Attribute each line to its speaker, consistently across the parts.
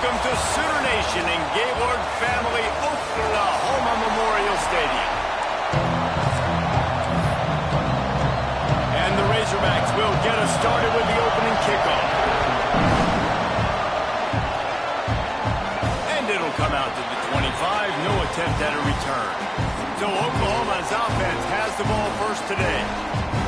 Speaker 1: Welcome to Sooner Nation in Gaylord Family Oklahoma Memorial Stadium. And the Razorbacks will get us started with the opening kickoff. And it'll come out to the 25, no attempt at a return. So Oklahoma's offense has the ball first today.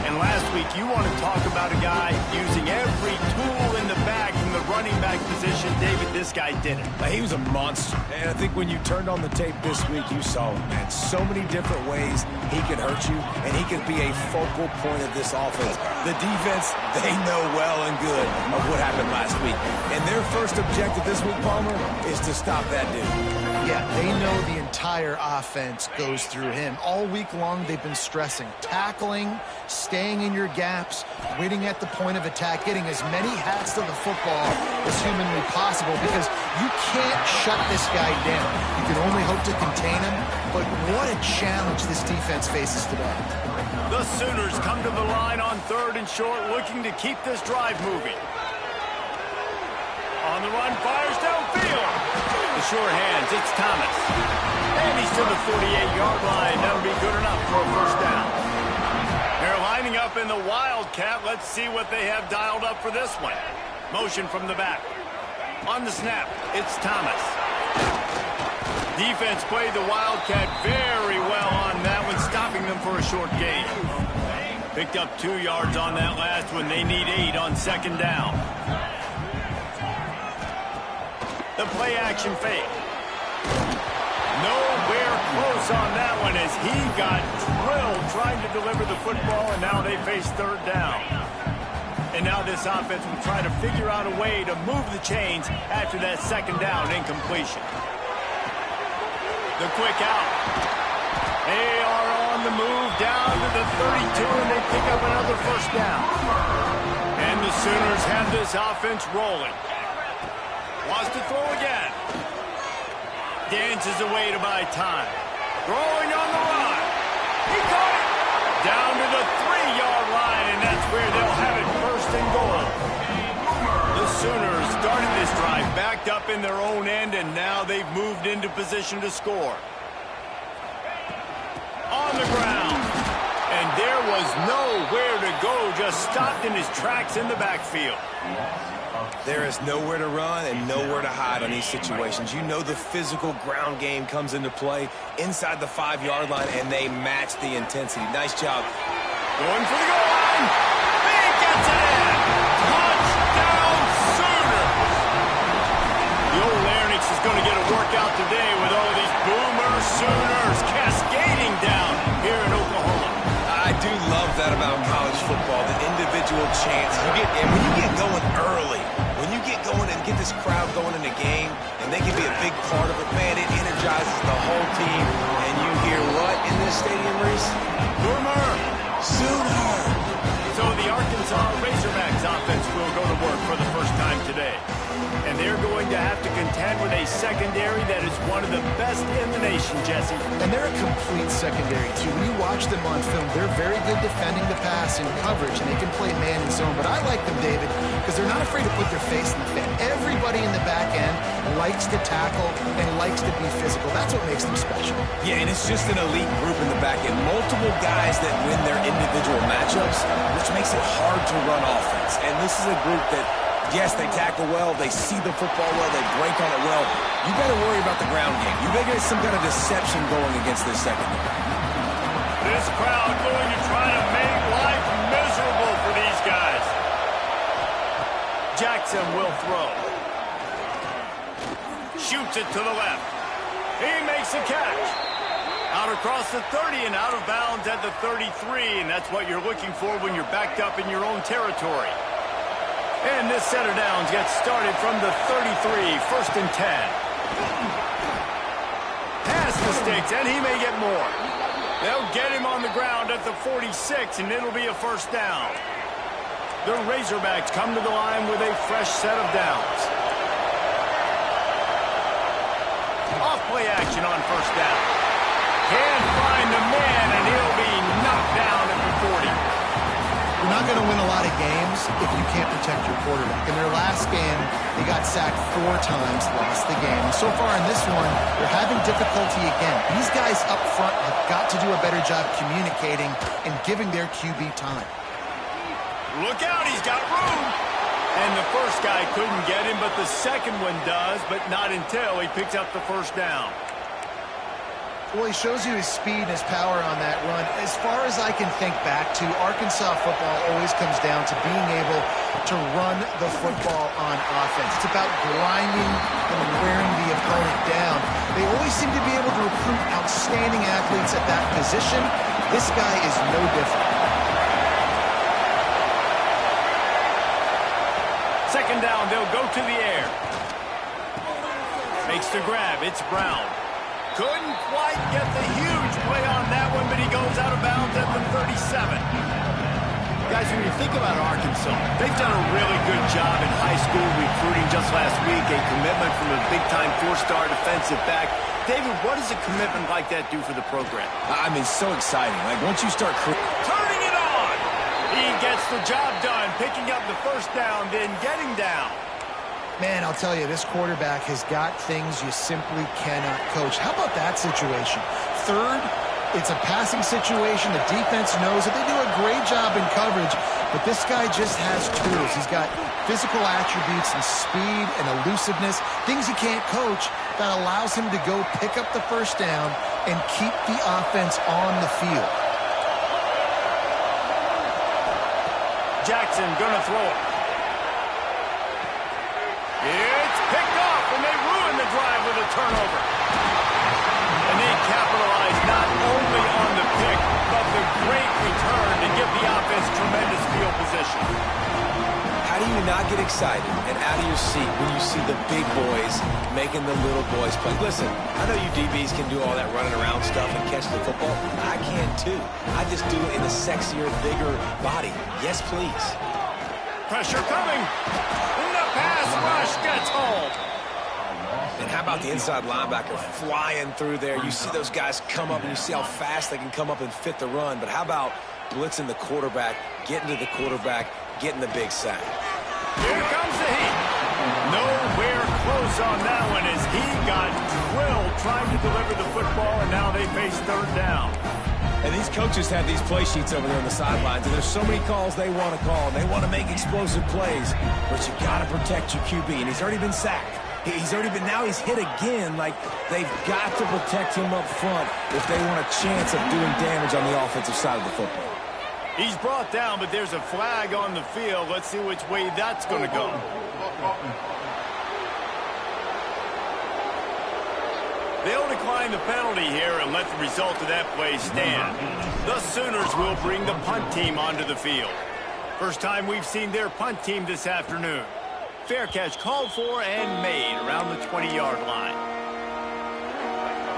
Speaker 1: And last week, you want to talk about a guy using every tool in the bag from the running back position. David, this guy did it.
Speaker 2: He was a monster. And I think when you turned on the tape this week, you saw him, man. So many different ways he could hurt you, and he could be a focal point of this offense. The defense, they know well and good of what happened last week. And their first objective this week, Palmer, is to stop that dude.
Speaker 3: Yeah, they know the entire offense goes through him. All week long, they've been stressing tackling, staying in your gaps, waiting at the point of attack, getting as many hats to the football as humanly possible, because you can't shut this guy down. You can only hope to contain him, but what a challenge this defense faces today.
Speaker 1: The Sooners come to the line on 3rd and short, looking to keep this drive moving. On the run, fires downfield. The short hands, it's Thomas. And he's to the 48-yard line. That'll be good enough for a first down. They're lining up in the Wildcat. Let's see what they have dialed up for this one. Motion from the back. On the snap, it's Thomas. Defense played the Wildcat very well on that one, stopping them for a short gain. Picked up 2 yards on that last one. They need 8 on 2nd down. The play action fake. Nowhere close on that one as he got drilled trying to deliver the football, and now they face 3rd down. And now this offense will try to figure out a way to move the chains after that 2nd down incompletion. The quick out. They are on the move down to the 32, and they pick up another first down. And the Sooners have this offense rolling. Wants to throw again. Dances away to buy time. Throwing on the run. He caught it. Down to the 3-yard line, and that's where they'll have it 1st and goal. The Sooners started this drive backed up in their own end, and now they've moved into position to score. On the ground. And there was nowhere to go, just stopped in his tracks in the backfield.
Speaker 2: There is nowhere to run and nowhere to hide on these situations. You know the physical ground game comes into play inside the 5-yard line, and they match the intensity. Nice job.
Speaker 1: Going for the goal line. He gets it in. Touchdown, Sooners. The old Larynx is going to get a workout today with all these Boomer Sooners cascading down here in Oklahoma.
Speaker 2: I do love that about college football, the individual chance. And when you get going early, when you get going and get this crowd going in a game, and they can be a big part of it, man, it energizes the whole team. And you hear what in this stadium, Reese?
Speaker 1: Boomer
Speaker 2: Sooner.
Speaker 1: So the Arkansas Razorbacks offense will go to work for the first time today. And they're going to have to contend with a secondary that is one of the best in the nation, Jesse.
Speaker 3: And they're a complete secondary, too. When you watch them on film, they're very good defending the pass in coverage, and they can play man and zone. But I like them, David, because they're not afraid to put their face in the fan. Everybody in the back end likes to tackle and likes to be physical. That's what makes them special.
Speaker 2: Yeah, and it's just an elite group in the back end. Multiple guys that win their individual matchups, which makes it hard to run offense. And this is a group that, yes, they tackle well, they see the football well, they break on it well. You got to worry about the ground game. You got to get some kind of deception going against this secondary.
Speaker 1: This crowd going to try to make life miserable for these guys. Jackson will throw. Shoots it to the left. He makes a catch. Out across the 30 and out of bounds at the 33, and that's what you're looking for when you're backed up in your own territory. And this set of downs gets started from the 33, 1st and 10. Pass the sticks, and he may get more. They'll get him on the ground at the 46, and it'll be a first down. The Razorbacks come to the line with a fresh set of downs. Off play action on first down. Can't find the man, and he'll be knocked down at the 40.
Speaker 3: You're not going to win a lot of games if you can't protect your quarterback. In their last game, They got sacked 4 times, lost the game. And so far in this one, they're having difficulty again. These guys up front have got to do a better job communicating and giving their QB time.
Speaker 1: Look out, he's got room. And the first guy couldn't get him, but the second one does, but not until he picks up the first down.
Speaker 3: Well, he shows you his speed and his power on that run. As far as I can think back to, Arkansas football always comes down to being able to run the football on offense. It's about grinding and wearing the opponent down. They always seem to be able to recruit outstanding athletes at that position. This guy is no different.
Speaker 1: Second down, they'll go to the air. Makes the grab, it's Brown. Couldn't quite get the huge play on that one, but he goes out of bounds at the 37. Guys, when you think about Arkansas, they've done a really good job in high school recruiting. Just last week, a commitment from a big-time 4-star defensive back. David, what does a commitment like that do for the program?
Speaker 2: I mean, so exciting. Like, once you start...
Speaker 1: Turning it on! He gets the job done, picking up the first down, then getting down.
Speaker 3: Man, I'll tell you, this quarterback has got things you simply cannot coach. How about that situation? Third, it's a passing situation. The defense knows that they do a great job in coverage, but this guy just has tools. He's got physical attributes and speed and elusiveness, things he can't coach, that allows him to go pick up the first down and keep the offense on the field.
Speaker 1: Jackson gonna throw it. It's picked off, and they ruin the drive with a turnover. And they capitalize not only on the pick, but the great return to give the offense tremendous field position.
Speaker 2: How do you not get excited and out of your seat when you see the big boys making the little boys play? Listen, I know you DBs can do all that running around stuff and catch the football. I can too. I just do it in a sexier, bigger body. Yes, please.
Speaker 1: Pressure coming. Pass rush gets home.
Speaker 2: And how about the inside linebacker flying through there? You see those guys come up, and you see how fast they can come up and fit the run. But how about blitzing the quarterback, getting to the quarterback, getting the big sack?
Speaker 1: Here comes the heat. Nowhere close on that one as he got drilled trying to deliver the football, and now they face third down.
Speaker 2: And these coaches have these play sheets over there on the sidelines, and there's so many calls they want to call, and they want to make explosive plays, but you got to protect your QB, and he's already been sacked. Now he's hit again. Like, they've got to protect him up front if they want a chance of doing damage on the offensive side of the football.
Speaker 1: He's brought down, but there's a flag on the field. Let's see which way that's going to go. They'll decline the penalty here and let the result of that play stand. The Sooners will bring the punt team onto the field. First time we've seen their punt team this afternoon. Fair catch called for and made around the 20-yard line.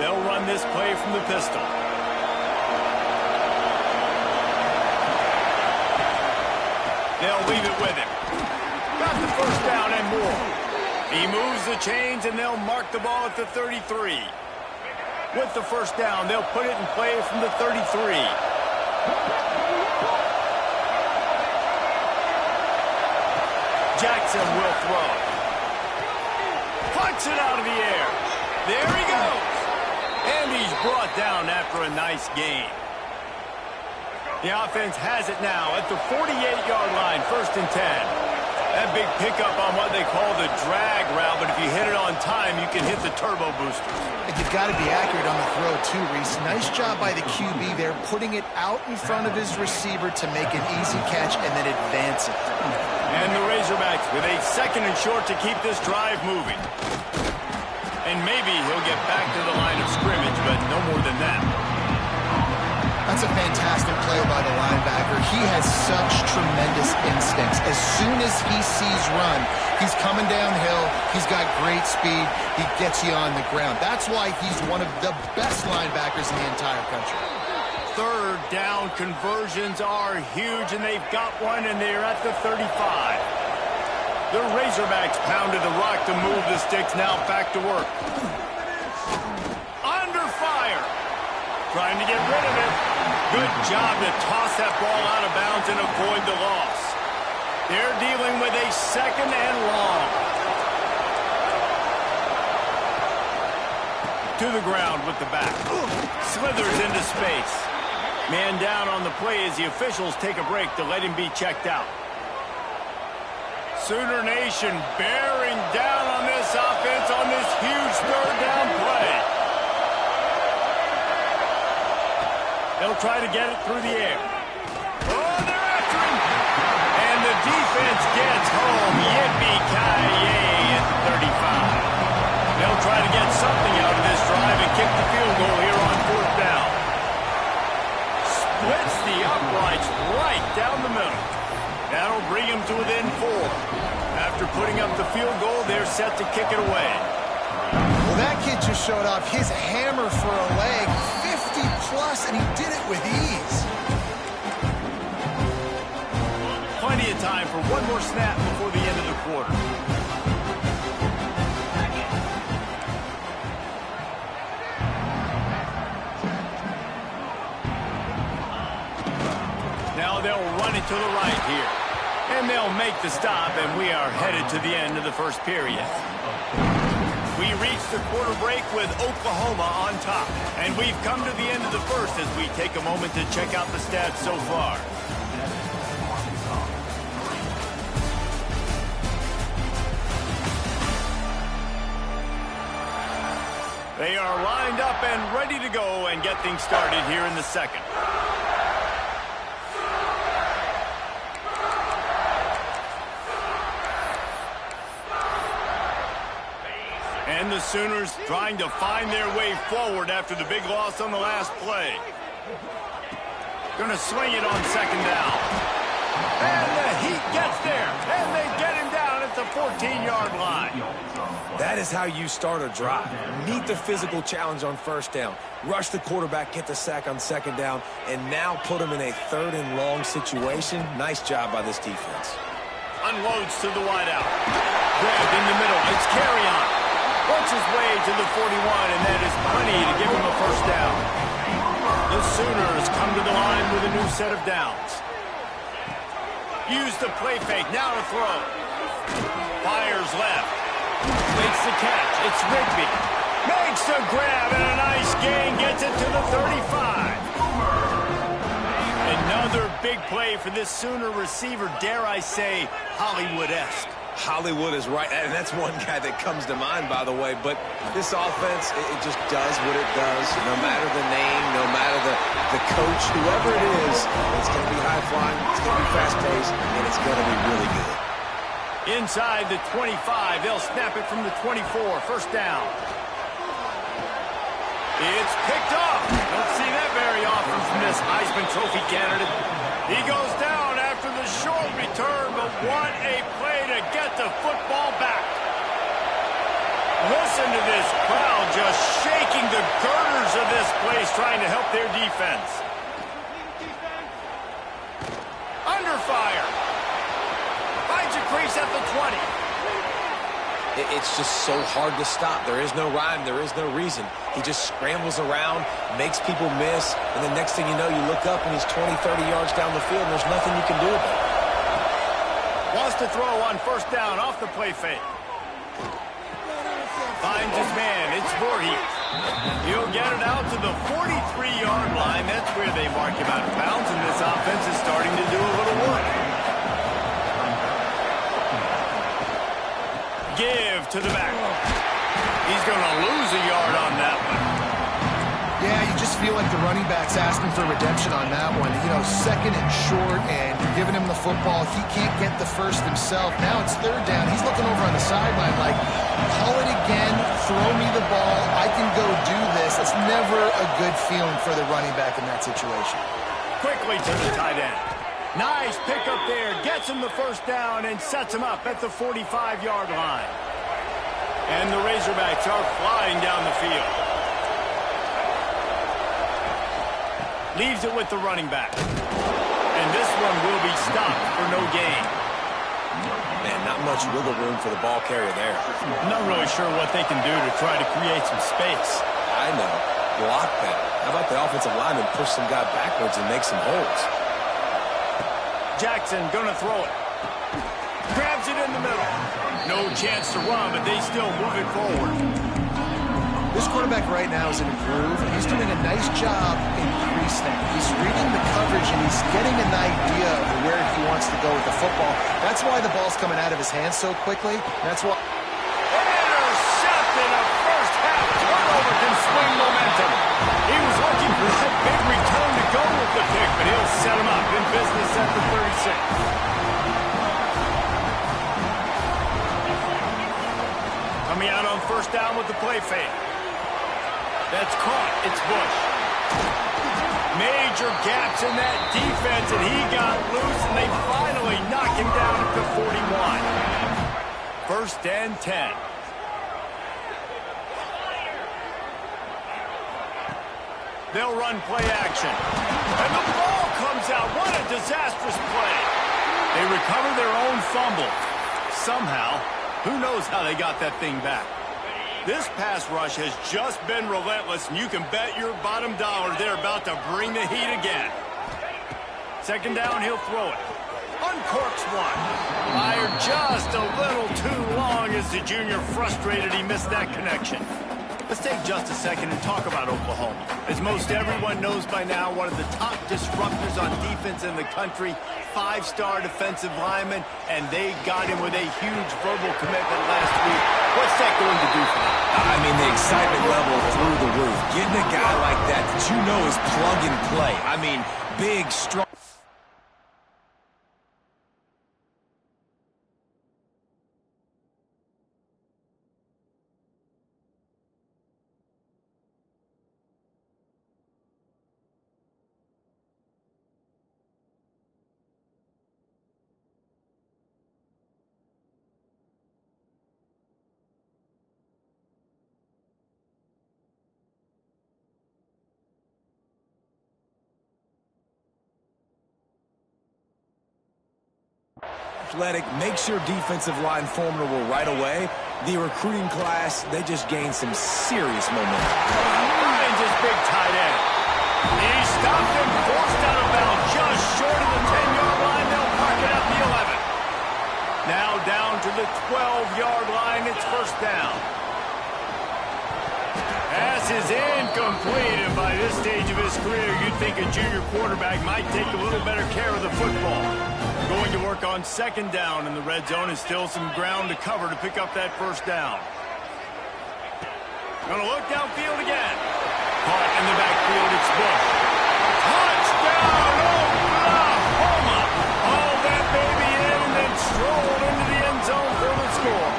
Speaker 1: They'll run this play from the pistol. They'll leave it with him. Got the first down and more. He moves the chains, and they'll mark the ball at the 33. With the first down, they'll put it in play from the 33. Jackson will throw. Punts it out of the air. There he goes. And he's brought down after a nice gain. The offense has it now at the 48-yard line, 1st and 10. That big pickup on what they call the drag route, but if you hit it on time, you can hit the turbo boosters.
Speaker 3: And you've got to be accurate on the throw, too, Reese. Nice job by the QB there, putting it out in front of his receiver to make an easy catch and then advance it.
Speaker 1: And the Razorbacks with a 2nd and short to keep this drive moving. And maybe he'll get back to the line of scrimmage, but no more than that.
Speaker 3: That's a fantastic play by the linebacker. He has such tremendous instincts. As soon as he sees run, he's coming downhill. He's got great speed. He gets you on the ground. That's why he's one of the best linebackers in the entire country.
Speaker 1: Third down conversions are huge, and they've got one, and they're at the 35. The Razorbacks pounded the rock to move the sticks. Now back to work. Under fire. Trying to get rid of it. Good job to toss that ball out of bounds and avoid the loss. They're dealing with a 2nd and long. to the ground with the back. Slithers into space. Man down on the play as the officials take a break to let him be checked out. Sooner Nation bearing down on this offense on this huge third down play. They'll try to get it through the air. Oh, they're after him. And the defense gets home. Yippee-ki-yay at 35. They'll try to get something out of this drive and kick the field goal here on fourth down. Splits the uprights right down the middle. That'll bring him to within 4. After putting up the field goal, they're set to kick it away.
Speaker 3: Well, that kid just showed off his hammer for a leg, 50-plus, and he did it with ease.
Speaker 1: Plenty of time for one more snap before the end of the quarter. Now they'll run it to the right here. And they'll make the stop, and we are headed to the end of the first period. We reach the quarter break with Oklahoma on top. And we've come to the end of the first as we take a moment to check out the stats so far. They are lined up and ready to go and get things started here in the second. And the Sooners trying to find their way forward after the big loss on the last play. Gonna swing it on second down. And the Heat gets there. And they get him down at the 14-yard line.
Speaker 2: That is how you start a drive. Meet the physical challenge on first down. Rush the quarterback, get the sack on second down, and now put him in a third and long situation. Nice job by this defense.
Speaker 1: Unloads to the wideout. Grabbed in the middle. It's Carry-On. Works his way to the 41, and that is plenty to give him a first down. The Sooners come to the line with a new set of downs. Use the play fake, now to throw. Fires left. Makes the catch. It's Rigby. Makes the grab, and a nice gain gets it to the 35. Another big play for this Sooner receiver, dare I say, Hollywood-esque.
Speaker 2: Hollywood is right, and that's one guy that comes to mind, by the way. But this offense, it just does what it does. No matter the name, no matter the coach, whoever it is, it's going to be high-flying, it's going to be fast-paced, and it's going to be really good.
Speaker 1: Inside the 25, they'll snap it from the 24, first down. It's picked off. Don't see that very often from this Heisman Trophy candidate. He goes down after the short return, but what a play to get the football back. Listen to this crowd just shaking the girders of this place, trying to help their defense. Under fire. Finds a crease at the 20.
Speaker 2: It's just so hard to stop. There is no rhyme. There is no reason. He just scrambles around, makes people miss, and the next thing you know, you look up and he's 20, 30 yards down the field, and there's nothing you can do about it.
Speaker 1: Wants to throw on first down off the play fake. Finds his man. It's Voorhees. He'll get it out to the 43-yard line. That's where they mark him out of bounds, and this offense is starting to do a little work. Give to the back. He's going to lose a yard on that one.
Speaker 3: Yeah, you just feel like the running back's asking for redemption on that one. You know, second and short, and you're giving him the football. He can't get the first himself. Now it's third down. He's looking over on the sideline like, call it again, throw me the ball, I can go do this. It's never a good feeling for the running back in that situation.
Speaker 1: Quickly to the tight end. Nice pick up there, gets him the first down and sets him up at the 45-yard line. And the Razorbacks are flying down the field. Leaves it with the running back. And this one will be stopped for no gain.
Speaker 2: Man, not much wiggle room for the ball carrier there.
Speaker 1: Not really sure what they can do to try to create some space.
Speaker 2: I know. Block that. How about the offensive lineman push some guy backwards and make some holes?
Speaker 1: Jackson gonna throw it. Grabs it in the middle. No chance to run, but they still move it forward.
Speaker 3: This quarterback right now is in a groove, and he's doing a nice job in pre-snap. He's reading the coverage, and he's getting an idea of where he wants to go with the football. That's why the ball's coming out of his hands so quickly. That's why...
Speaker 1: Intercepted! A first-half turnover can swing momentum. He was looking for that big return to go with the pick, but he'll set him up in business at the 36. Coming out on first down with the play fake. That's caught. It's Bush. Major gaps in that defense, and he got loose, and they finally knock him down at the 41. First and 10. They'll run play action. And the ball comes out. What a disastrous play. They recover their own fumble. Somehow, who knows how they got that thing back. This pass rush has just been relentless, and you can bet your bottom dollar they're about to bring the heat again. Second down, he'll throw it. Uncorks one. Fired just a little too long as the junior frustrated he missed that connection. Let's take just a second and talk about Oklahoma. As most everyone knows by now, one of the top disruptors on defense in the country, five-star defensive lineman, and they got him with a huge verbal commitment last week. What's that going to do for them?
Speaker 2: I mean, the excitement level through the roof. Getting a guy like that you know is plug and play. I mean, big, strong. Athletic, makes your defensive line formidable right away. The recruiting class, they just gained some serious momentum.
Speaker 1: Finds his big tight end. He stopped him, forced out of bounds just short of the 10-yard line. They'll park it at the 11. Now down to the 12-yard line. It's first down. Pass is incomplete, and by this stage of his career, you'd think a junior quarterback might take a little better care of the football. Going to work on second down in the red zone, and still some ground to cover to pick up that first down. Gonna look downfield again. Caught in the backfield, it's Bush. Touchdown, Oklahoma! All that baby in and then strolled into the end zone for the score.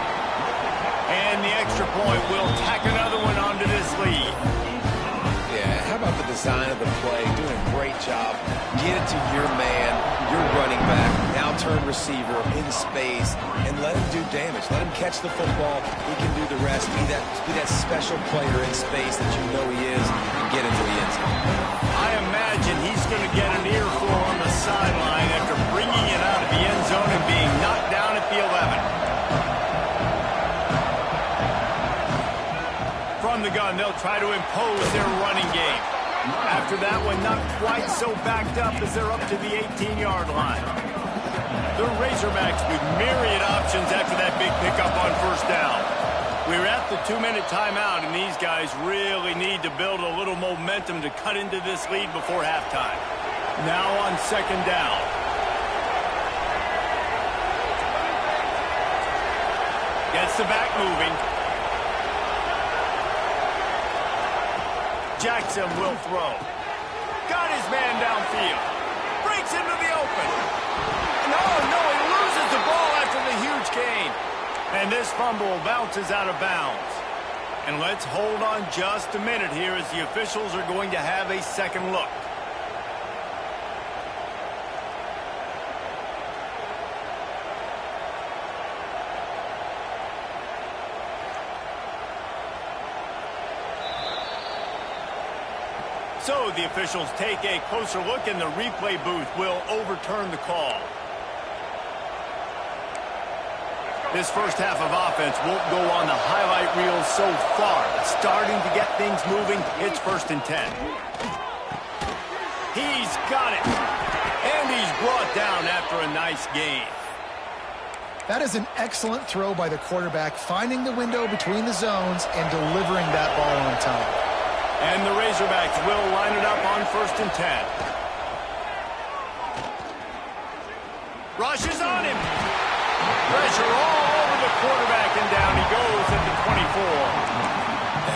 Speaker 1: And the extra point will tack another one onto this lead.
Speaker 2: Yeah, how about the design of the play? Doing a great job. Get it to your man, your running back, now turn receiver in space, and let him do damage. Let him catch the football. He can do the rest. Be that special player in space that you know he is, and get into the end zone.
Speaker 1: I imagine he's going to get an earful on the sideline after bringing it out of the end zone and being knocked down at the 11. From the gun, they'll try to impose their running game. After that one, not quite so backed up as they're up to the 18-yard line. The Razorbacks with myriad options after that big pickup on first down. We're at the 2-minute timeout, and these guys really need to build a little momentum to cut into this lead before halftime. Now on second down. Gets the back moving. Jackson will throw. Got his man downfield. Breaks into the open. No, he loses the ball after the huge gain. And this fumble bounces out of bounds. And let's hold on just a minute here as the officials are going to have a second look. So the officials take a closer look, and the replay booth will overturn the call. This first half of offense won't go on the highlight reel so far, but starting to get things moving, it's first and 10. He's got it, and he's brought down after a nice gain.
Speaker 3: That is an excellent throw by the quarterback, finding the window between the zones and delivering that ball on time.
Speaker 1: And the Razorbacks will line it up on 1st and 10. Rushes on him. Pressure all over the quarterback, and down he goes at the 24.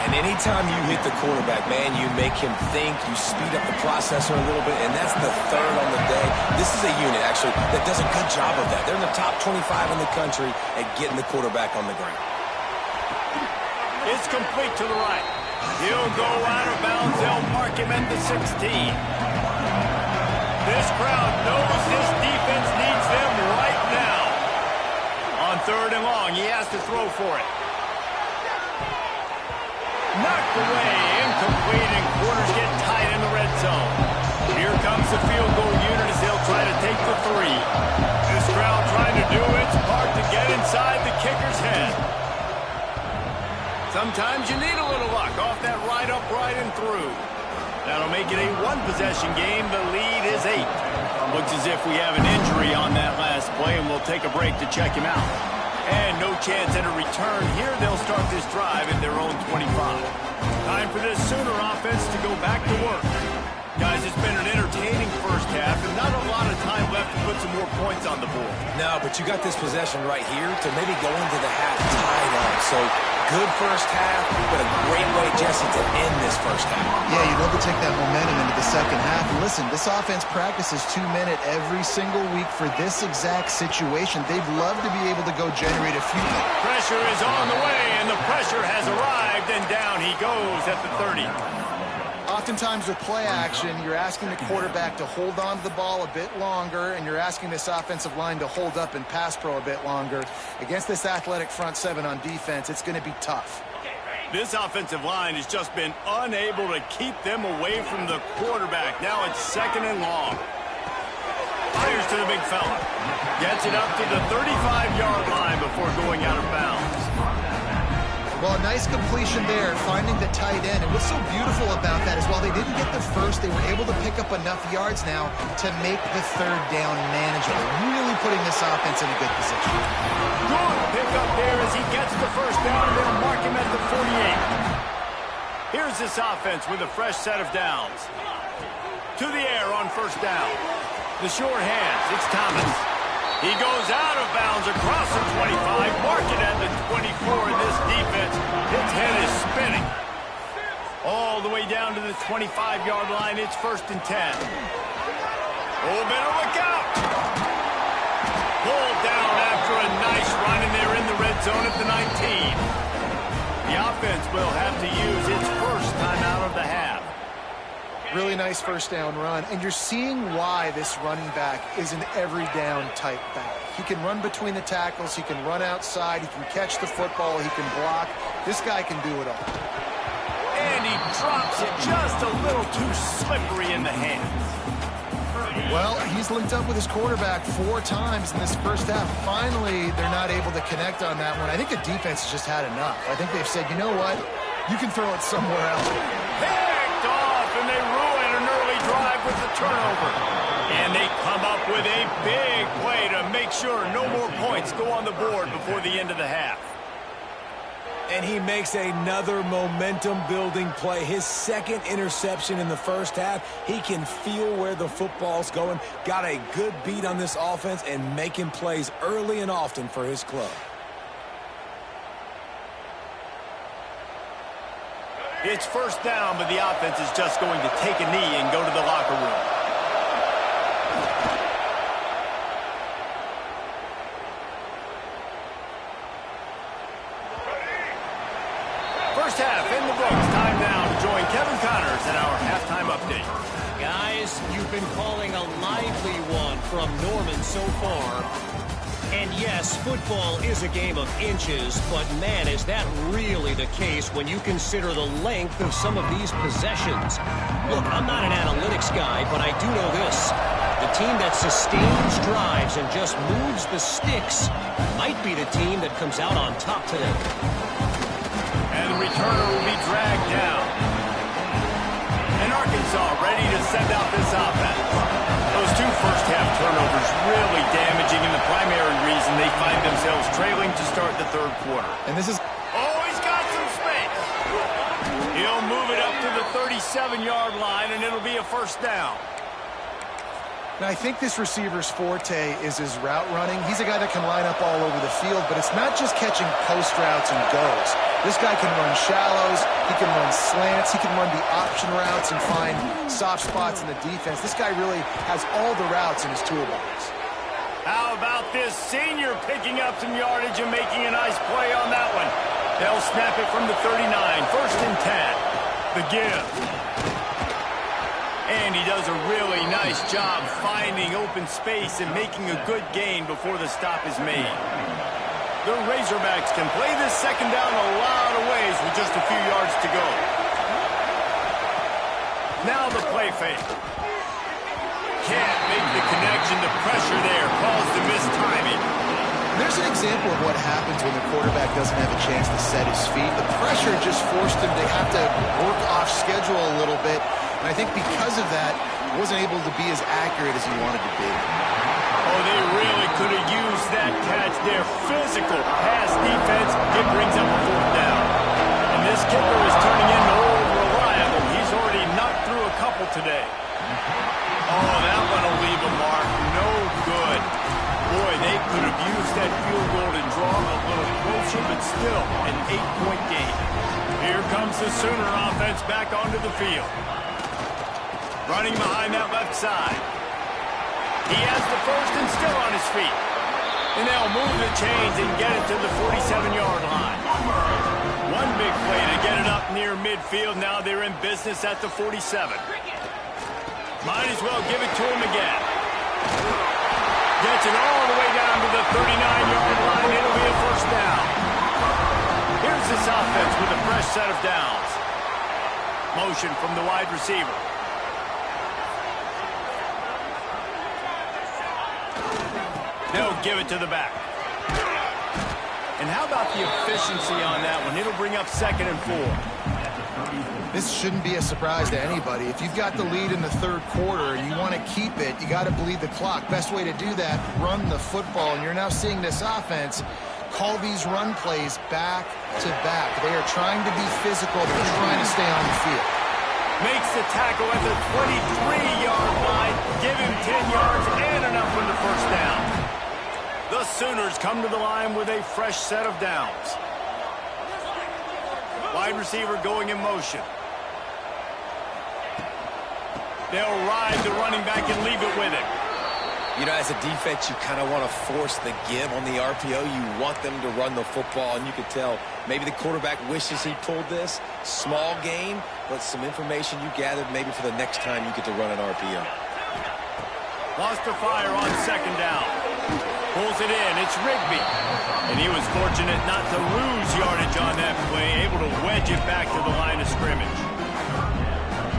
Speaker 2: And anytime you hit the quarterback, man, you make him think, you speed up the processor a little bit, and that's the 3rd on the day. This is a unit, actually, that does a good job of that. They're in the top 25 in the country at getting the quarterback on the ground.
Speaker 1: It's complete to the right. He'll go out of bounds. They'll mark him at the 16. This crowd knows this defense needs them right now. On 3rd and long, he has to throw for it. Knocked away, incomplete, and quarters get tight in the red zone. Here comes the field goal unit as they'll try to take the 3. This crowd trying to do its part to get inside the kicker's head. Sometimes you need a little luck off that right upright and through. That'll make it a 1-possession game. The lead is 8. Looks as if we have an injury on that last play, and we'll take a break to check him out. And no chance at a return here. They'll start this drive at their own 25. Time for this Sooner offense to go back to work. Guys, it's been an entertaining first half, and not a lot of time left to put some more points on the board.
Speaker 2: No, but you got this possession right here to maybe go into the half tied up. So good first half, but a great way, Jesse, to end this first half.
Speaker 3: Yeah, you'd love to take that momentum into the second half. And listen, this offense practices 2-minute every single week for this exact situation. They'd love to be able to go generate a few.
Speaker 1: Pressure is on the way, and the pressure has arrived, and down he goes at the 30.
Speaker 3: Oftentimes with play action, you're asking the quarterback to hold on to the ball a bit longer, and you're asking this offensive line to hold up and pass pro a bit longer. Against this athletic front 7 on defense, it's going to be tough.
Speaker 1: This offensive line has just been unable to keep them away from the quarterback. Now it's 2nd and long. Fires to the big fella. Gets it up to the 35-yard line before going out of bounds.
Speaker 3: Well, a nice completion there, finding the tight end. And what's so beautiful about that is while they didn't get the first, they were able to pick up enough yards now to make the 3rd down manageable. Really putting this offense in a good position.
Speaker 1: Good pick up there as he gets the first down, and they'll mark him at the 48. Here's this offense with a fresh set of downs. To the air on 1st down. The sure hands, it's Thomas. He goes out of bounds across the 25, mark it at the 24, and this defense, its head is spinning. All the way down to the 25-yard line, it's 1st and 10. Oh, better look out! Pulled down after a nice run, and they're in the red zone at the 19. The offense will have to use its first time out of the half.
Speaker 3: Really nice first down run, and you're seeing why this running back is an every down type back. He can run between the tackles, he can run outside, he can catch the football, he can block. This guy can do it all.
Speaker 1: And he drops it just a little too slippery in the hands.
Speaker 3: Well, he's linked up with his quarterback 4 times in this first half. Finally, they're not able to connect on that one. I think the defense has just had enough. I think they've said, you know what, you can throw it somewhere else.
Speaker 1: Picked off, and they ruin an early drive with the turnover. And they come up with a big play to make sure no more points go on the board before the end of the half.
Speaker 2: And he makes another momentum-building play. His 2nd interception in the first half. He can feel where the football's going. Got a good beat on this offense and making plays early and often for his club.
Speaker 1: It's 1st down, but the offense is just going to take a knee and go to the locker room. First half in the books. Time now to join Kevin Connors at our halftime update.
Speaker 4: Guys, you've been calling a lively one from Norman so far. And yes, football is a game of inches, but man, is that really the case when you consider the length of some of these possessions. Look, I'm not an analytics guy, but I do know this. The team that sustains drives and just moves the sticks might be the team that comes out on top today.
Speaker 1: And the returner will be dragged down. And Arkansas ready to send out this offense. Those 2 first-half turnovers really damaging, and the primary reason they find themselves the third quarter.
Speaker 3: And this is...
Speaker 1: Oh, he's got some space. He'll move it up to the 37-yard line, and it'll be a first down.
Speaker 3: Now, I think this receiver's forte is his route running. He's a guy that can line up all over the field, but it's not just catching post routes and goes. This guy can run shallows, he can run slants, he can run the option routes and find soft spots in the defense. This guy really has all the routes in his toolbox.
Speaker 1: How about this senior picking up some yardage and making a nice play on that one? They'll snap it from the 39, first and 10. The give. And he does a really nice job finding open space and making a good gain before the stop is made. The Razorbacks can play this second down a lot of ways with just a few yards to go. Now the play fake. Can't make the connection. The pressure there caused the missed timing.
Speaker 3: There's an example of what happens when the quarterback doesn't have a chance to set his feet. The pressure just forced him to have to work off schedule a little bit. And I think because of that, he wasn't able to be as accurate as he wanted to be.
Speaker 1: Oh, they really could have used that catch there. Physical pass defense. It brings up a fourth down. And this kicker is turning into old reliable. He's already knocked through a couple today. Oh, that one will leave a mark. No good. Boy, they could have used that field goal to draw a little closer, but still an 8-point game. Here comes the Sooner offense back onto the field. Running behind that left side. He has the first and still on his feet. And they'll move the chains and get it to the 47-yard line. One big play to get it up near midfield. Now they're in business at the 47. Might as well give it to him again. Gets it all the way down to the 39-yard line. It'll be a first down. Here's this offense with a fresh set of downs. Motion from the wide receiver. They'll give it to the back. And how about the efficiency on that one? It'll bring up second and 4.
Speaker 3: This shouldn't be a surprise to anybody. If you've got the lead in the third quarter and you want to keep it, you got to bleed the clock. Best way to do that, run the football. And you're now seeing this offense call these run plays back to back. They are trying to be physical. They're trying to stay on the field.
Speaker 1: Makes the tackle at the 23-yard line. Give him 10 yards and enough for the first down. The Sooners come to the line with a fresh set of downs. Wide receiver going in motion. They'll ride the running back and leave it with him.
Speaker 2: You know, as a defense, you kind of want to force the give on the RPO. You want them to run the football, and you can tell maybe the quarterback wishes he pulled this. Small gain, but some information you gathered maybe for the next time you get to run an RPO.
Speaker 1: Lost to fire on second down. Pulls it in. It's Rigby. And he was fortunate not to lose yardage on that play, able to wedge it back to the line of scrimmage.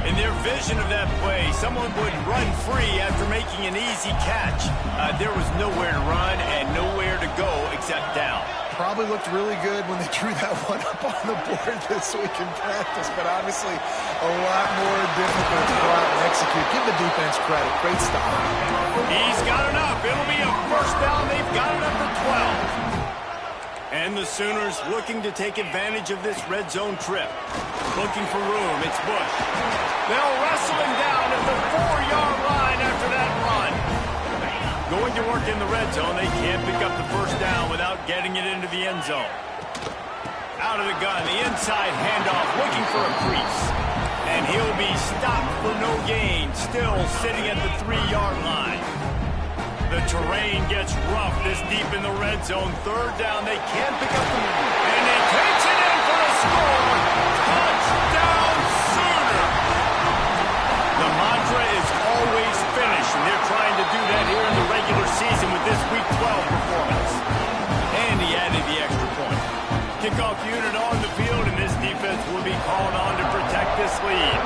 Speaker 1: In their vision of that play, someone would run free after making an easy catch. There was nowhere to run and nowhere to go except down.
Speaker 3: Probably looked really good when they drew that one up on the board this week in practice, but obviously a lot more difficult to go out and execute. Give the defense credit. Great stop.
Speaker 1: He's got enough. It'll be a first down. They've got it up to 12. And the Sooners looking to take advantage of this red zone trip. Looking for room. It's Bush. They'll wrestle him down at the 4-yard line after that run. Going to work in the red zone. They can't pick up the first down without getting it into the end zone. Out of the gun. The inside handoff. Looking for a crease. And he'll be stopped for no gain. Still sitting at the 3-yard line. The terrain gets rough this deep in the red zone. Third down. They can't pick up the... And he takes it in for a score. Touchdown Sooner. The mantra is always finish, and they're trying to do that here in the regular season with this Week 12 performance. And he added the extra point. Kickoff unit on the field, and this defense will be called on to protect this lead.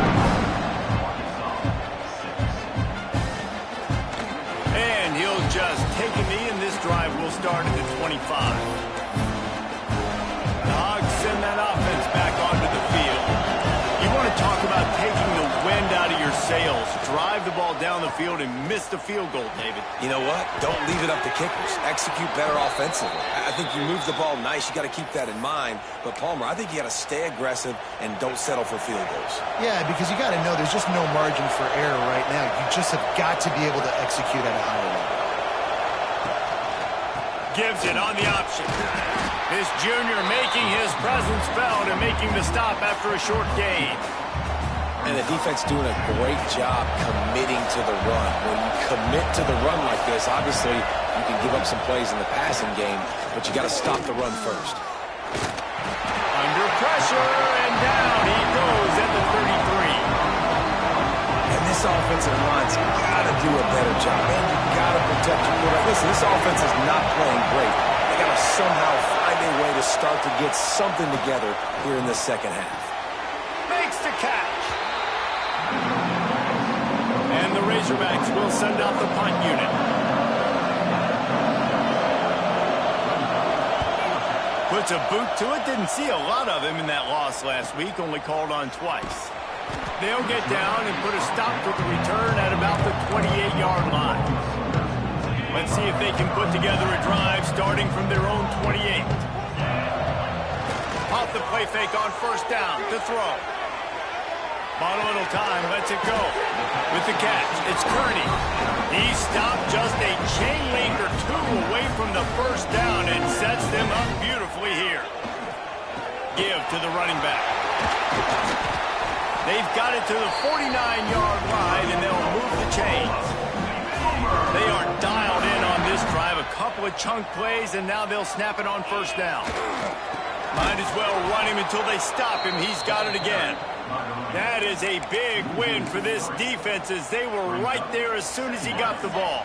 Speaker 1: And he'll just take a knee, and this drive will start at the 25. The Hogs send that offense back onto the field. You want to talk about taking the wind out of your sails. Drive drive the ball down the field and miss the field goal, David.
Speaker 2: You know what? Don't leave it up to kickers. Execute better offensively. I think you move the ball nice. You got to keep that in mind. But, Palmer, I think you got to stay aggressive and don't settle for field goals.
Speaker 3: Yeah, because you got to know there's just no margin for error right now. You just have got to be able to execute at a higher level.
Speaker 1: Gives it on the option. This junior making his presence felt and making the stop after a short gain.
Speaker 2: And the defense doing a great job committing to the run. When you commit to the run like this, obviously you can give up some plays in the passing game, but you got to stop the run first.
Speaker 1: Under pressure, and down he goes at the 33.
Speaker 2: And this offensive line's got to do a better job. Man, you got to protect your quarterback. Listen, this offense is not playing great. They got to somehow find a way to start to get something together here in the second half.
Speaker 1: Makes the catch. And the Razorbacks will send out the punt unit. Puts a boot to it. Didn't see a lot of him in that loss last week. Only called on twice. They'll get down and put a stop to the return at about the 28-yard line. Let's see if they can put together a drive starting from their own 28. Off the play fake on first down to throw. Bought a little time, lets it go. With the catch, it's Kearney. He stopped just a chain link or two away from the first down and sets them up beautifully here. Give to the running back. They've got it to the 49-yard line, and they'll move the chains. They are dialed in on this drive. A couple of chunk plays, and now they'll snap it on first down. Might as well run him until they stop him. He's got it again. That is a big win for this defense as they were right there as soon as he got the ball.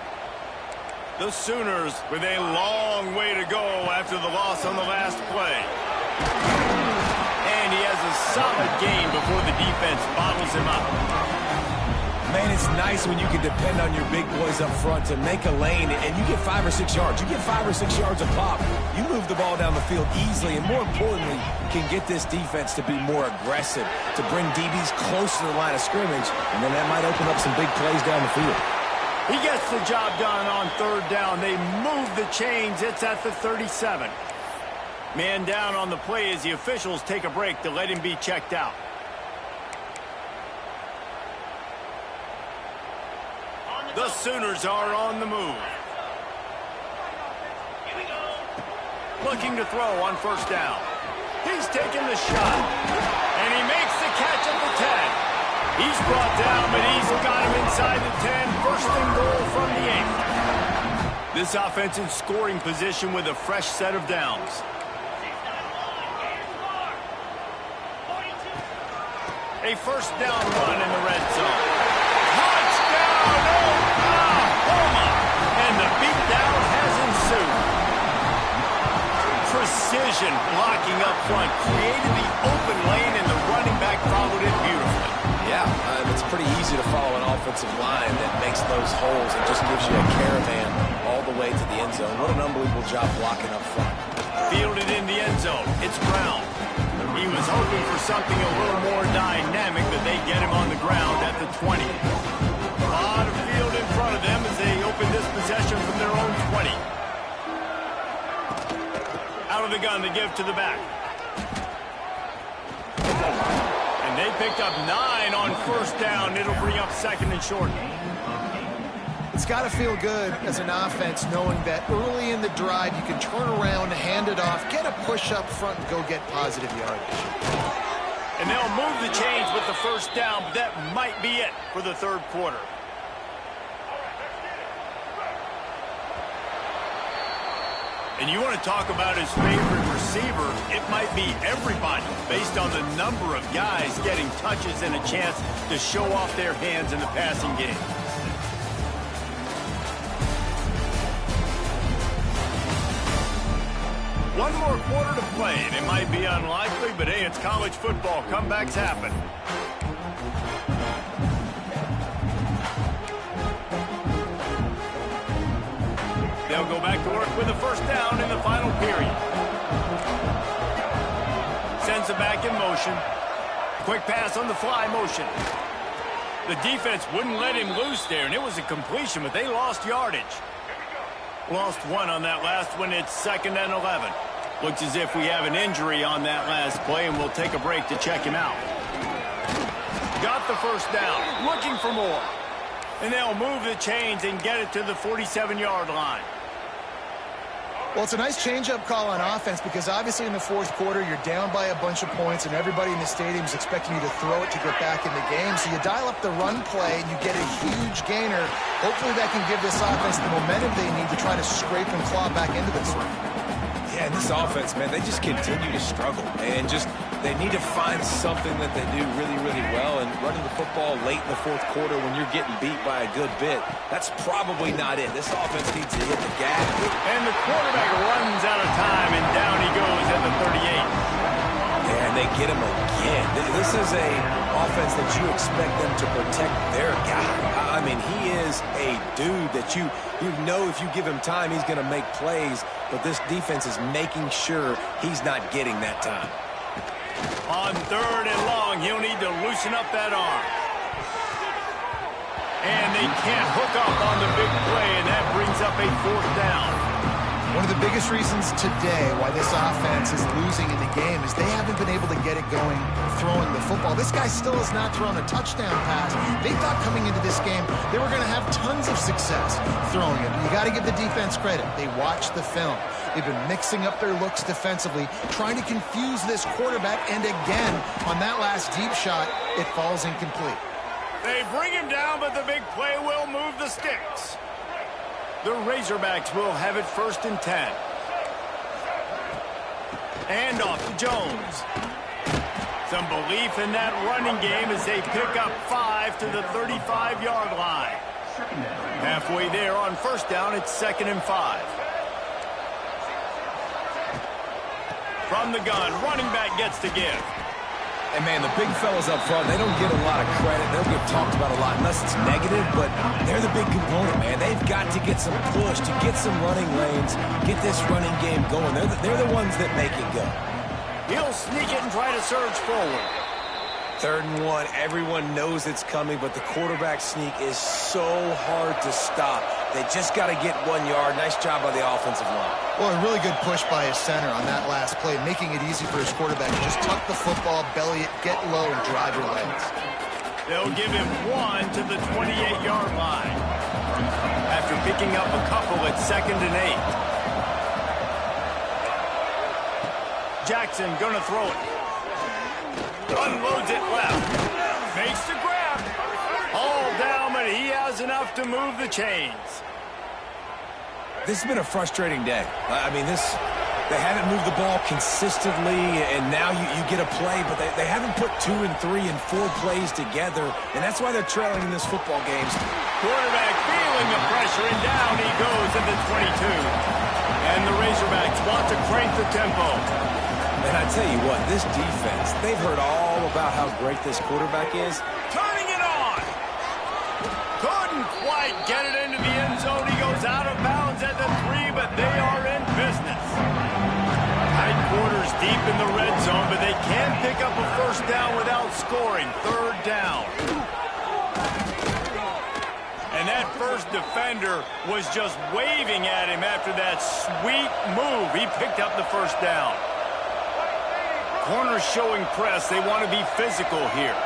Speaker 1: The Sooners with a long way to go after the loss on the last play. And he has a solid game before the defense bottles him up.
Speaker 2: Man, it's nice when you can depend on your big boys up front to make a lane, and you get 5 or 6 yards. You get 5 or 6 yards a pop. You move the ball down the field easily, and more importantly, can get this defense to be more aggressive, to bring DBs close to the line of scrimmage, and then that might open up some big plays down the field.
Speaker 1: He gets the job done on third down. They move the chains. It's at the 37. Man down on the play as the officials take a break to let him be checked out. The Sooners are on the move. Looking to throw on first down. He's taking the shot. And he makes the catch at the 10. He's brought down, but he's got him inside the 10. First and goal from the 8. This offense in scoring position with a fresh set of downs. A first down run in the red zone. Touchdown, Oklahoma! And the beatdown has ensued. Precision blocking up front created the open lane, and the running back followed it beautifully.
Speaker 2: Yeah, it's pretty easy to follow an offensive line that makes those holes and just gives you a caravan all the way to the end zone. What an unbelievable job blocking up front.
Speaker 1: Fielded in the end zone. It's Brown. He was hoping for something a little more dynamic, but they get him on the ground at the 20. A lot of field in front of them as they open this possession from their own 20. Out of the gun to give to the back. And they picked up 9 on first down. It'll bring up second and short.
Speaker 3: It's got to feel good as an offense knowing that early in the drive you can turn around, hand it off, get a push up front, and go get positive yardage.
Speaker 1: And they'll move the chains with the first down, but that might be it for the third quarter. And you want to talk about his favorite receiver, it might be everybody based on the number of guys getting touches and a chance to show off their hands in the passing game. One more quarter to play. It might be unlikely, but hey, it's college football. Comebacks happen. They'll go back to work with a first down in the final period. Sends it back in motion. Quick pass on the fly motion. The defense wouldn't let him loose there, and it was a completion, but they lost yardage. Lost one on that last one. It's 2nd and 11. Looks as if we have an injury on that last play, and we'll take a break to check him out. Got the first down, looking for more. And they'll move the chains and get it to the 47-yard line.
Speaker 3: Well, it's a nice change-up call on offense because obviously in the fourth quarter, you're down by a bunch of points and everybody in the stadium is expecting you to throw it to get back in the game. So you dial up the run play and you get a huge gainer. Hopefully that can give this offense the momentum they need to try to scrape and claw back into this one.
Speaker 2: Yeah, and this offense, man, they just continue to struggle. And they need to find something that they do really, really well. And running the football late in the fourth quarter when you're getting beat by a good bit, that's probably not it. This offense needs to hit the gas.
Speaker 1: And the quarterback runs out of time, and down he goes at the 38.
Speaker 2: Yeah, and they get him again. This is a offense that you expect them to protect their guy. I mean, he is a dude that you know if you give him time, he's going to make plays. But this defense is making sure he's not getting that time.
Speaker 1: On 3rd and long, he'll need to loosen up that arm. And they can't hook up on the big play, and that brings up a 4th down.
Speaker 3: One of the biggest reasons today why this offense is losing in the game is they haven't been able to get it going throwing the football. This guy still has not thrown a touchdown pass. They thought coming into this game they were going to have tons of success throwing it. You got to give the defense credit. They watched the film. They've been mixing up their looks defensively, trying to confuse this quarterback, and again, on that last deep shot, it falls incomplete.
Speaker 1: They bring him down, but the big play will move the sticks. The Razorbacks will have it 1st and 10. And off to Jones. Some belief in that running game as they pick up 5 to the 35-yard line. Halfway there on 1st down, it's 2nd and 5. From the gun, running back gets to give.
Speaker 2: And, man, the big fellas up front, they don't get a lot of credit. They don't get talked about a lot unless it's negative, but they're the big component, man. They've got to get some push, to get some running lanes, get this running game going. They're the ones that make it go.
Speaker 1: He'll sneak it and try to surge forward.
Speaker 2: 3rd and 1, everyone knows it's coming, but the quarterback sneak is so hard to stop. They just got to get 1 yard. Nice job by the offensive line.
Speaker 3: Well, a really good push by his center on that last play, making it easy for his quarterback to just tuck the football, belly it, get low, and drive your legs.
Speaker 1: They'll give him 1 to the 28-yard line. After picking up a couple at 2nd and 8. Jackson gonna throw it. Unloads it left. Makes the grab. All down, but he has enough to move the chains.
Speaker 2: This has been a frustrating day. I mean, they haven't moved the ball consistently, and now you get a play, but they haven't put 2 and 3 and 4 plays together, and that's why they're trailing in this football games.
Speaker 1: Quarterback feeling the pressure, and down he goes at the 22. And the Razorbacks want to crank the tempo.
Speaker 2: And I tell you what, this defense, they've heard all about how great this quarterback is.
Speaker 1: Turning it on. Couldn't quite get it into the end zone. He goes out of bounds at the 3, but they are in business. Tight quarters deep in the red zone, but they can pick up a 1st down without scoring. 3rd down. And that first defender was just waving at him after that sweet move. He picked up the 1st down. Corners showing press. They want to be physical here.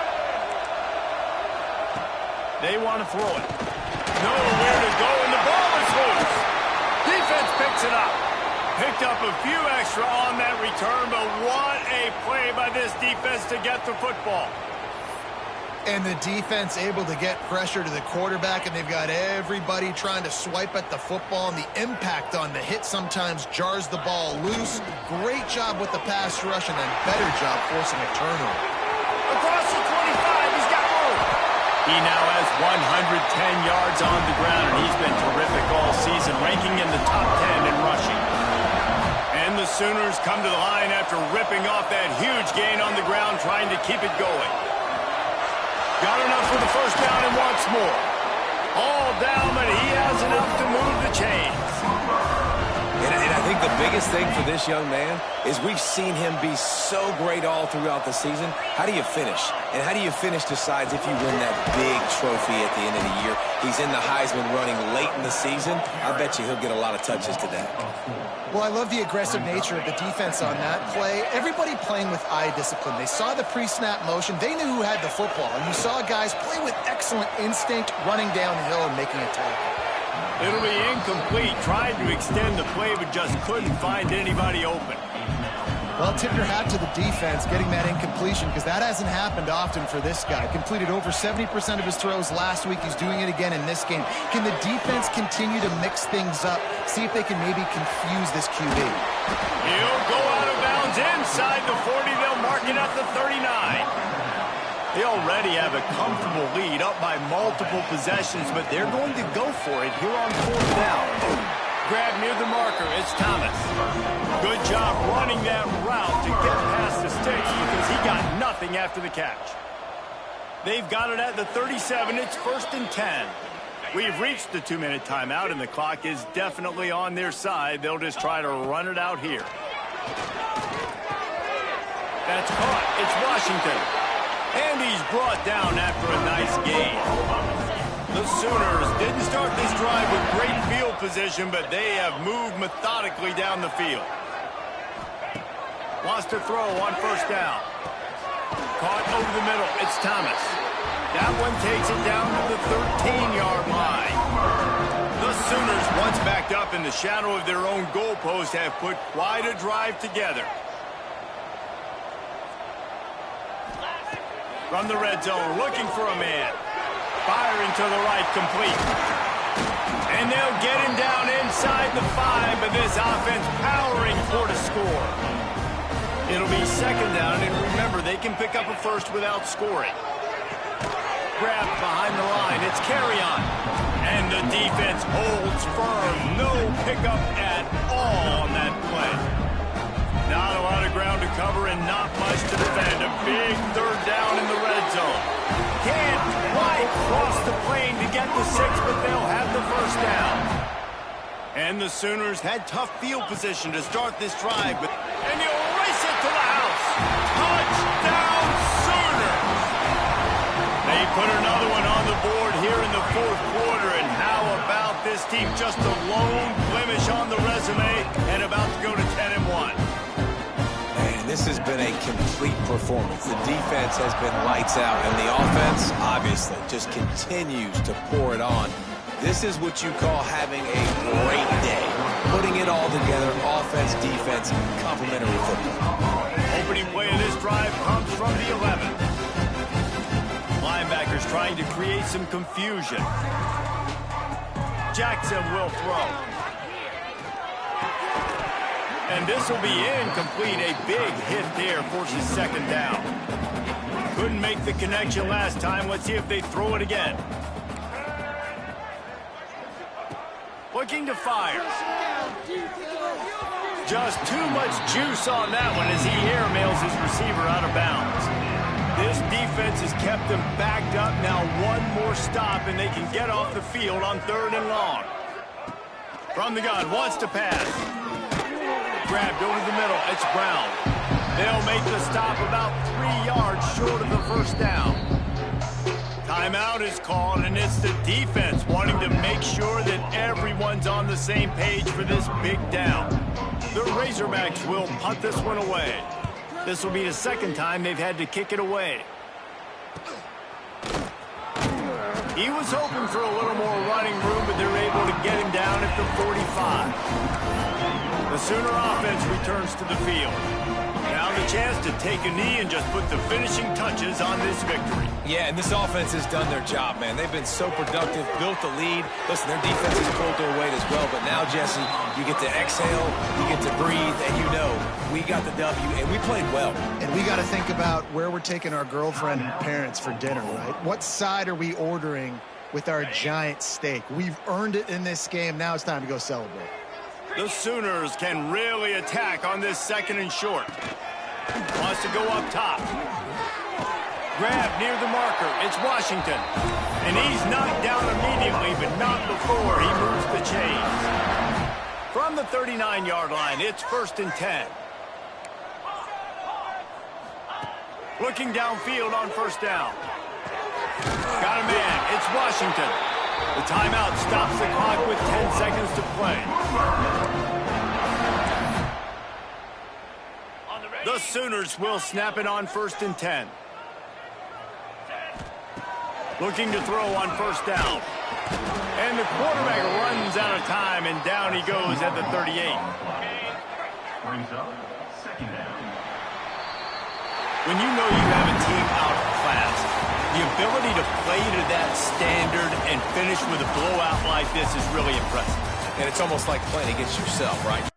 Speaker 1: They want to throw it. Nowhere to go, and the ball is loose. Defense picks it up. Picked up a few extra on that return, but what a play by this defense to get the football.
Speaker 3: And the defense able to get pressure to the quarterback, and they've got everybody trying to swipe at the football, and the impact on the hit sometimes jars the ball loose. Great job with the pass rush, and then better job forcing a turnover.
Speaker 1: Across the 25, he's got room. He now has 110 yards on the ground, and he's been terrific all season, ranking in the top 10 in rushing. And the Sooners come to the line after ripping off that huge gain on the ground, trying to keep it going. Got enough for the 1st down and wants more. All down, but he has enough to move the chains.
Speaker 2: And I think the big biggest thing for this young man is we've seen him be so great all throughout the season. How do you finish? And how do you finish decides if you win that big trophy at the end of the year. He's in the Heisman running late in the season. I bet you he'll get a lot of touches today.
Speaker 3: Well, I love the aggressive nature of the defense on that play. Everybody playing with eye discipline. They saw the pre-snap motion. They knew who had the football. And you saw guys play with excellent instinct, running downhill and making a tackle.
Speaker 1: It'll be incomplete. Tried to extend the play, but just couldn't find anybody open.
Speaker 3: Well, tip your hat to the defense getting that incompletion, because that hasn't happened often for this guy. Completed over 70% of his throws last week. He's doing it again in this game. Can the defense continue to mix things up? See if they can maybe confuse this QB.
Speaker 1: He'll go out of bounds inside the 40. They'll mark it at the 39. They already have a comfortable lead, up by multiple possessions, but they're going to go for it here on 4th down. Grab near the marker. It's Thomas. Good job running that route to get past the sticks because he got nothing after the catch. They've got it at the 37. It's 1st and 10. We've reached the 2-minute timeout, and the clock is definitely on their side. They'll just try to run it out here. That's caught. It's Washington. And he's brought down after a nice gain. The Sooners didn't start this drive with great field position, but they have moved methodically down the field. Wants to throw on 1st down. Caught over the middle. It's Thomas. That one takes it down to the 13-yard line. The Sooners, once backed up in the shadow of their own goalpost, have put quite a drive together. From the red zone, looking for a man. Firing to the right, complete. And they'll get him down inside the 5, but this offense powering for the score. It'll be 2nd down, and remember, they can pick up a first without scoring. Grabbed behind the line, it's carry-on. And the defense holds firm. No pickup at all on that play. Not a lot of ground to cover and not much to defend. A big 3rd down in the red zone. Can't quite cross the plane to get the 6, but they'll have the 1st down. And the Sooners had tough field position to start this drive, and he'll race it to the house. Touchdown, Sooners! They put another one on the board here in the 4th quarter, and how about this team? Just a lone blemish on the resume and about to go to 10-1.
Speaker 2: This has been a complete performance. The defense has been lights out, and the offense, obviously, just continues to pour it on. This is what you call having a great day. Putting it all together, offense, defense, complementary football.
Speaker 1: Opening play of this drive comes from the 11. Linebackers trying to create some confusion. Jackson will throw. And this will be incomplete. A big hit there forces 2nd down. Couldn't make the connection last time. Let's see if they throw it again. Looking to fire. Just too much juice on that one as he airmails his receiver out of bounds. This defense has kept them backed up. Now one more stop and they can get off the field on 3rd and long. From the gun, wants to pass. Grabbed over the middle. It's Brown. They'll make the stop about 3 yards short of the 1st down. Timeout is called, and it's the defense wanting to make sure that everyone's on the same page for this big down. The Razorbacks will punt this one away. This will be the 2nd time they've had to kick it away. He was hoping for a little more running room, but they're able to get him down at the 45. The Sooner offense returns to the field. Now the chance to take a knee and just put the finishing touches on this victory.
Speaker 2: Yeah, and this offense has done their job, man. They've been so productive, built the lead. Listen, their defense has pulled their weight as well, but now, Jesse, you get to exhale, you get to breathe, and you know we got the W, and we played well.
Speaker 3: And we got to think about where we're taking our girlfriend and parents for dinner, right? What side are we ordering with our giant steak? We've earned it in this game. Now it's time to go celebrate.
Speaker 1: The Sooners can really attack on this 2nd and short. Wants to go up top. Grab near the marker. It's Washington. And he's knocked down immediately, but not before he moves the chains. From the the 39-yard line. It's 1st and 10. Looking downfield on 1st down. Got a man. It's Washington. The timeout stops the clock with 10 seconds to play. The Sooners will snap it on 1st and 10. Looking to throw on 1st down. And the quarterback runs out of time, and down he goes at the 38.
Speaker 5: Brings up 2nd down.
Speaker 1: When you know you have a team outclassed, the ability to play to that standard and finish with a blowout like this is really impressive.
Speaker 2: And it's almost like playing against yourself, right?